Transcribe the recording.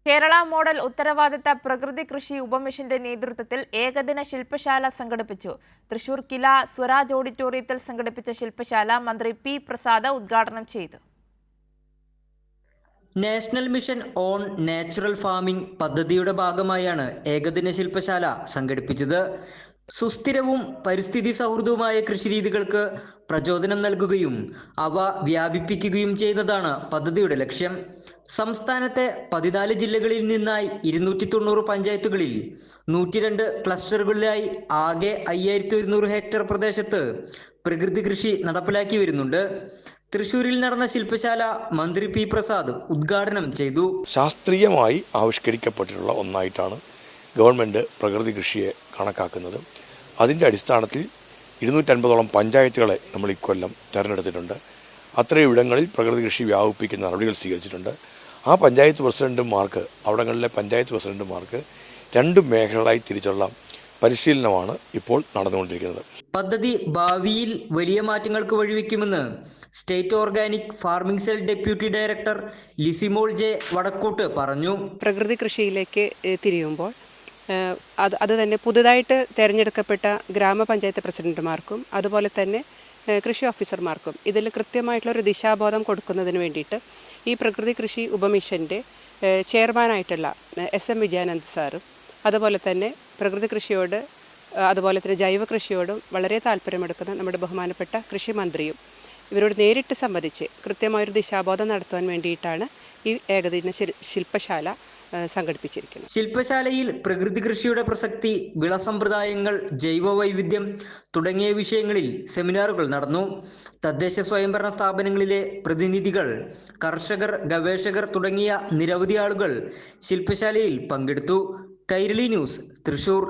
Kerala model ഉത്തരവാദിത്ത പ്രകൃതി കൃഷി ഉപമിഷന്റെ നേതൃത്വത്തിൽ ഏകദിന ശില്പശാല സംഘടിപ്പിച്ചു. തൃശൂർ കില സ്വരാജ് ഓഡിറ്റോറിയത്തിൽ സംഘടിപ്പിച്ച ശില്പശാല മന്ത്രി പി പ്രസാദ് ഉദ്ഘാടനം ചെയ്തു. National mission on natural farming പദ്ധതിയുടെ ഭാഗമായാണ് ഏകദിന ശില്പശാല സംഘടിപ്പിച്ചത്. സുസ്ഥിരവും പരിസ്ഥിതി സൗഹൃദവുമായ കൃഷിരീതികൾക്ക് പ്രചോദനം നൽകുകയും അവ വ്യാപിപ്പിക്കുകയും ചെയ്യുന്നതാണ് പദ്ധതിയുടെ ലക്ഷ്യം. സംസ്ഥാനത്തെ 14 ജില്ലകളിൽ നിന്നായി 290 പഞ്ചായത്തുകളിൽ 102 ക്ലസ്റ്ററുകളിലായി ആകെ 5100 ഹെക്ടർ പ്രദേശത്ത് പ്രകൃതി കൃഷി നടപ്പിലാക്കി വരുന്നുണ്ട്. തൃശൂരിൽ നടന്ന ശില്പശാല മന്ത്രി പി പ്രസാദ് ഉദ്ഘാടനം ചെയ്തു. ശാസ്ത്രീയമായി ആവിഷ്കരിക്കപ്പെട്ടിട്ടുള്ള ഒന്നായിട്ടാണ് ഗവൺമെൻറ് പ്രകൃതി കൃഷിയെ കണക്കാക്കുന്നത്. അതിൻ്റെ അടിസ്ഥാനത്തിൽ 250ഓളം പഞ്ചായത്തുകളെ നമ്മൾ ഇക്കൊല്ലം തിരഞ്ഞെടുത്തിട്ടുണ്ട്. അത്രയും ഇടങ്ങളിൽ പ്രകൃതി കൃഷി വ്യാപിപ്പിക്കുന്ന നടപടികൾ സ്വീകരിച്ചിട്ടുണ്ട്. ആ പഞ്ചായത്ത് പ്രസിഡന്റുമാർക്ക്, അവിടങ്ങളിലെ പഞ്ചായത്ത് പ്രസിഡന്റുമാർക്ക് 2 മേഖലകളായി തിരിച്ചുള്ള പരിശീലനമാണ് ഇപ്പോൾ നടന്നുകൊണ്ടിരിക്കുന്നത്. പദ്ധതി ഭാവിയിൽ വലിയ മാറ്റങ്ങൾക്ക് വഴിവെക്കുമെന്ന് state organic farming cell deputy director Lisimol J Vadakkot പറഞ്ഞു. പ്രകൃതി കൃഷിയിലേക്ക് തിരിയുമ്പോൾ അത് തന്നെ പുതുതായിട്ട് തിരഞ്ഞെടുക്കപ്പെട്ട ഗ്രാമപഞ്ചായത്ത് പ്രസിഡന്റുമാർക്കും അതുപോലെ തന്നെ കൃഷി ഓഫീസർമാർക്കും ഇതിൽ കൃത്യമായിട്ടുള്ളൊരു ദിശാബോധം കൊടുക്കുന്നതിന് വേണ്ടിയിട്ട് ഈ പ്രകൃതി കൃഷി ഉപമിഷൻ്റെ ചെയർമാനായിട്ടുള്ള SM വിജയാനന്ദ് സാറും അതുപോലെ തന്നെ പ്രകൃതി കൃഷിയോട് അതുപോലെ തന്നെ ജൈവ കൃഷിയോടും വളരെ താല്പര്യമെടുക്കുന്ന നമ്മുടെ ബഹുമാനപ്പെട്ട കൃഷി മന്ത്രിയും ഇവരോട് നേരിട്ട് സംവദിച്ച് കൃത്യമായൊരു ദിശാബോധം നടത്തുവാൻ വേണ്ടിയിട്ടാണ് ഈ ഏകദിന ശില്പശാല സംഘടിപ്പിച്ചിരിക്കുന്നത്. ശില്പശാലയിൽ പ്രകൃതി കൃഷിയുടെ പ്രസക്തി, വിള സമ്പ്രദായങ്ങൾ, ജൈവ വൈവിധ്യം തുടങ്ങിയ വിഷയങ്ങളിൽ സെമിനാറുകൾ നടന്നു. തദ്ദേശ സ്വയംഭരണ സ്ഥാപനങ്ങളിലെ പ്രതിനിധികൾ, കർഷകർ, ഗവേഷകർ തുടങ്ങിയ നിരവധി ആളുകൾ ശില്പശാലയിൽ പങ്കെടുത്തു. കൈരളി ന്യൂസ്, തൃശൂർ.